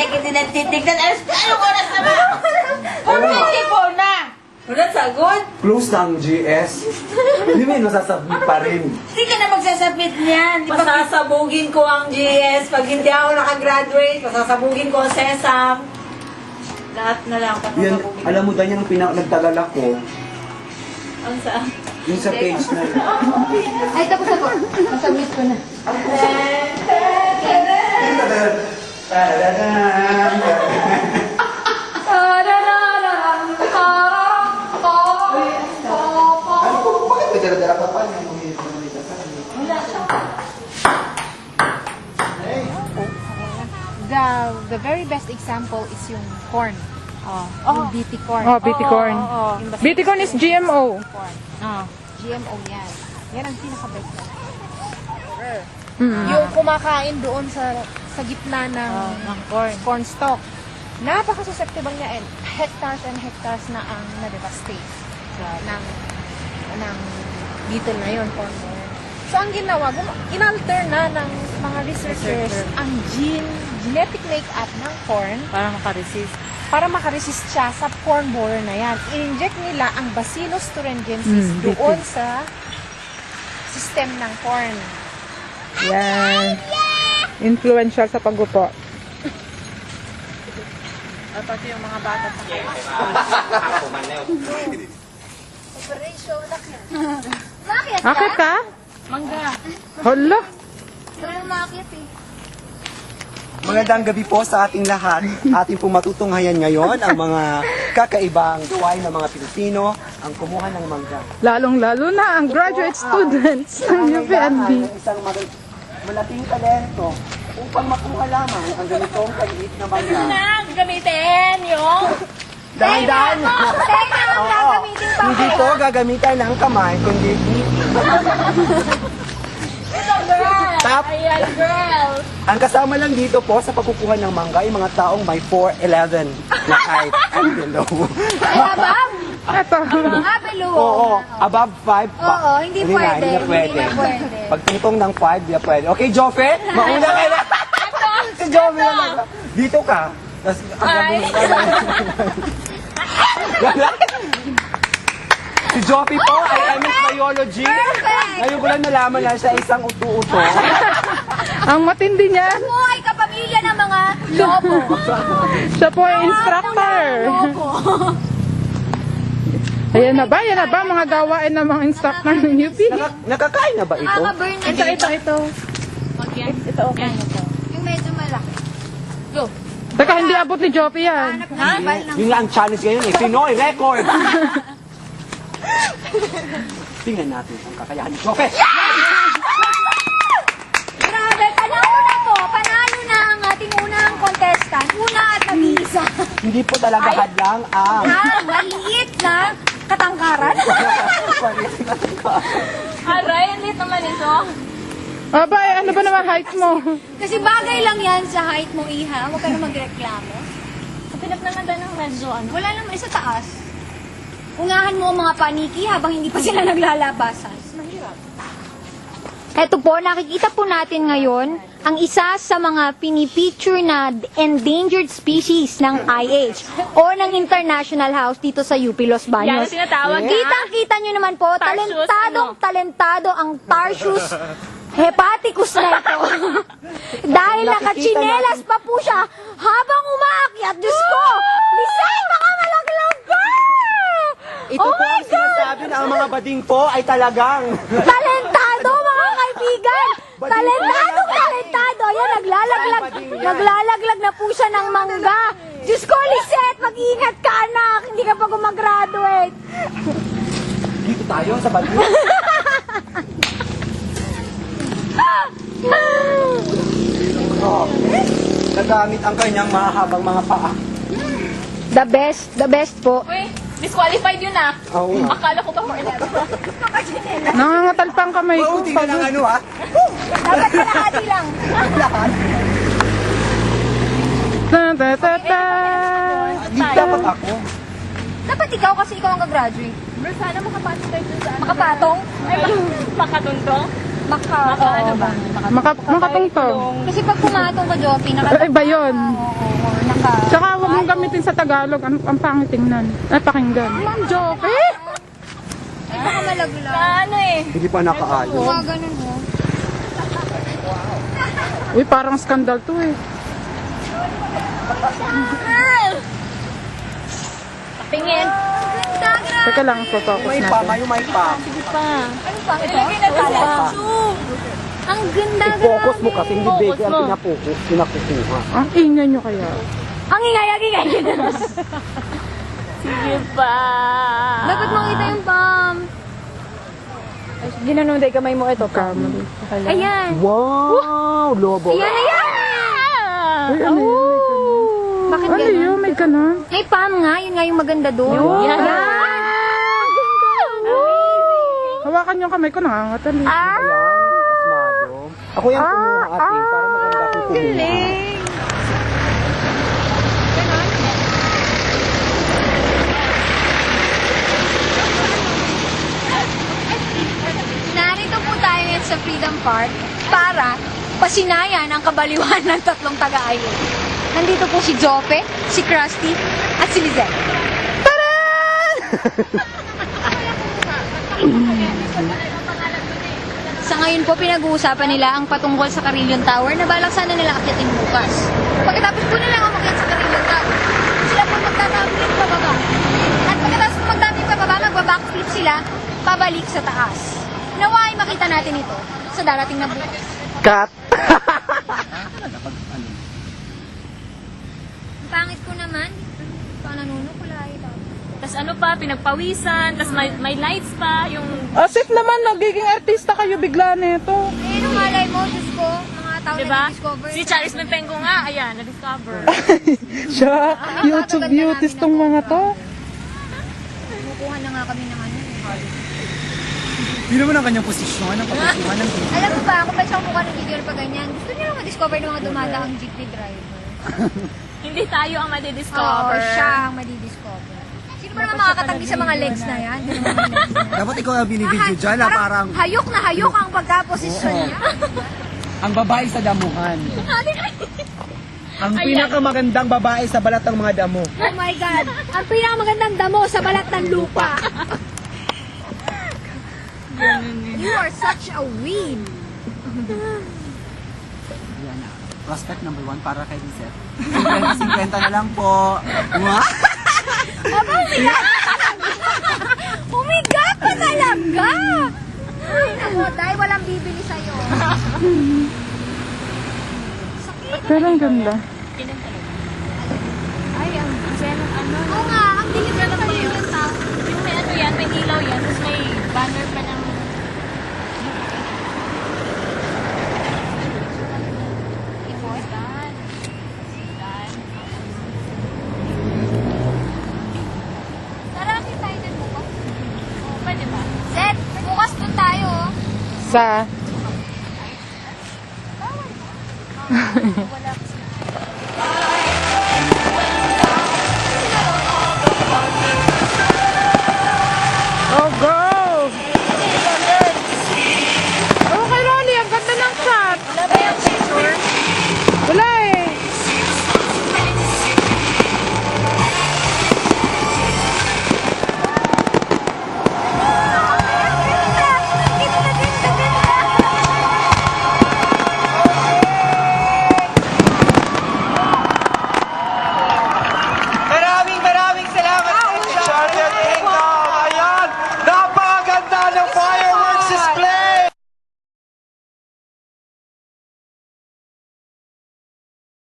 second din ang titignan. Anong oras na ba? 4:24 na. Wala sagot. Close na ang GS. Hindi mo yun masasabit pa rin. Hindi ka na magsasabit niyan. Pasasabugin ko ang GS. Pag hindi ako nakagraduate, pasasabugin ko ang SESAM. Lahat na lang Yan, pasasabugin. alam mo dahil yan ang nagtagalak ko. Ang saan? Yung sa page na yun. Ay, tapos ako. Masabit ko na. Ano po, bakit may dala-dala ka pa niya? The very best example is yung corn. Yung BT corn. Oh, BT corn. BT corn is GMO. GMO yan. Yan ang pinaka-best. Mm. Yung kumakain doon sa gitna ng corn stalk. Napaka-susceptible niya and hectares na ang na-devastate ng beetle na yun, corn borer. So ang ginawa, inalter na ng mga researchers ang genetic makeup ng corn para makaresist siya sa corn borer na yan. In-inject nila ang Bacillus thuringiensis doon sa system ng corn. Yan. Influential sa paggupo. At pati yung mga bata sa Operation Lakyan. Bakit Akit ka? Mangga. Hala. Pero makit eh. Magandang gabi po sa ating lahat. Ating pong matutunghayan ngayon ang mga kakaibang gawain ng mga Pilipino ang kumuha ng mangga. Lalong-lalo na ang graduate students ng UPNB. Ng isang malaking talento upang makuha lamang ang ganitong kaliit na mangga. Nang gamitin yung... Dahan-dahan! Teka, ang gagamitin pa. Hindi to gagamitan ng kamay, kundi Tap. Ayan, girl. Ang kasama lang dito po sa pagkukuha ng mangga ay mga taong may 4'11 na height and below. Ay, abang. Ito. Below. Oo, above 5 pa. Oo, hindi pwede. Hindi na pwede. Hindi na pwede. Pag tungtong ng 5, di na pwede. Okay, Jofe? Mauna ka na. Si Jofe na lang. Dito ka. Tapos, ang gagawin ka. Si Joffy po ay MS Biology. Ngayon ko lang nalaman na siya isang utu-uto. Ang matindi niya, Ako ay kapamilya ng mga lobo. siya po ay instructor. Ayan na ba? Mga gawain ng mga instructor ng UP. Nakakain na ba ito? Burn na Ito. Ito okay. Yung medyo malaki. Teka, hindi abot ni Joppy yan. Yun nga ang challenge ngayon eh. Pinoy record! Tingnan natin ang kakayahan ni Jofe. Grabe, panalo na to. Panalo na ang ating unang contestant. Una at nag-iisa. Hindi po talaga hadlang ang... Maliit na katangkaran. Aray, lit naman ito. Aba, ano ba naman height mo? Kasi bagay lang yan sa height mo, Iha. Huwag ka na magreklamo. Pinagnanganda ng medyo ano. Wala naman, sa taas. Ungahan mo ang mga paniki habang hindi pa sila naglalabasan. Mahirap. Ito po, nakikita po natin ngayon ang isa sa mga pinipicture na endangered species ng IH o ng International House dito sa UP Los Yan Baños. ang tinatawag. Kitang-kita nyo naman po, Tarsius, talentado ang Tarsius hepaticus na ito. Dahil nakachinelas pa po siya habang umaakyat. Diyos ko! Lisay, baka malaglag ka! Ito po ang sinasabi na ang mga bading po ay talagang... Talentado, mga kaibigan! Talentado! Ayan, naglalaglag na po siya ng mangga. Diyos ko, Lisette, mag-iingat ka, anak. Hindi ka pa gumagraduate. Dito tayo sa bading. Oh, nagamit ang kanyang mahabang mga paa. The best po. Uy, disqualified yun ah. Oo nga. Akala ko pa 4'11. Nangangatal pa ang kamay ko. Mabuti ka ng ano ha? Dapat kalahati lang. Lahat. Ta-ta-ta-ta. Di dapat ako. Dapat ikaw kasi ikaw ang gagraduate. Bro, sana makapatong tayo dun sa ano. Makapatong? Ay, makatuntong. ano ba? Makatungtong. Kasi pag pumatong ka, Jopi, Iba yun. Oo, naka... Tsaka huwag mong gamitin sa Tagalog. Ang pangit tingnan. Ay, pakinggan. Ma'am, Jopi! Ay, baka malaglag. Ano eh? Hindi pa nakaayon. Mga ganun mo. Uy, parang skandal to eh. Pingin. Teka lang, focus May pa, natin. may pa. Ano pa? Ito? Ang ganda, I-focus mo grabe. kasi hindi beke ang pinapokus, pinakukuha. Ang ingay nyo kaya. Ang ingay. Sige pa. Dapat makita yung palm. Ginanunday kamay mo ito. Kamali. Ayan. Wow! Lobo. Ayan. Uy, ano yun? Bakit Ano ganun? yun? May ganon. May palm nga. Yun nga yung maganda doon. Yan. Ayan. Hawakan yung kamay ko, nangangatan eh. Pasmado. Ako yung kumuha ate, para maganda akong kumuha. Narito po tayo ngayon sa Freedom Park para pasinayan ang kabaliwan ng tatlong taga-island. Nandito po si Jope, si Krusty, at si Lizette. Sa ngayon po, pinag-uusapan nila ang patungkol sa Carillon Tower na balak sana nila akyatin bukas. Pagkatapos po nila umakyat sa Carillon Tower, sila po magtatambling pababa. At pagkatapos po magtatambling pababa, magbabackflip sila pabalik sa taas. Naway makita natin ito sa darating na bukas. Cut! Ang pangit ko naman, pananunukulay. Tapos ano pa, pinagpawisan, tapos may lights pa, yung... Asif naman, nagiging artista kayo bigla nito. Eh, anong malay mo, Diyos ko, mga tao Diba? na discover. Si Charis Mempengo nga, ayan, na-discover. Siya, YouTube beauties tong mga to. Kumukuha na nga kami ng ano. Hindi naman ang kanyang posisyon, ang pagkukuha ng video. Alam mo ba, kung pa siya kumukuha ng video pa ganyan, gusto niyo lang ma-discover ng mga dumadaang jeepney driver. Hindi tayo ang Oo, madidiscover. siya ang madidiscover. Sino ba naman makakatanggi sa mga legs na yan? Ganun mga legs na. Dapat ikaw ang binibidyo dyan, na parang hayok na hayok ang pagkaposisyon niya. ang babae sa damuhan. Ang pinakamagandang babae sa balat ng mga damo. Oh my God! Ang pinakamagandang damo sa balat ng lupa. You are such a weed. Yan na. Prospect number 1 para kay Lizette. 50 na lang po. What? Aba, umigat ka talaga! Ay, naku, dahil walang bibili sa'yo. Pero ang ganda. Ay, ang zen, ano. Oo nga, ang dilim na Alam mo sa'yo yun? yung tao. Yung may ano yan, may ilaw yan, tapos may banner pa ng... Tara, akin tayo dyan bukas. Pwede ba? Zed, bukas doon tayo. Oh. Sa... Oh, God!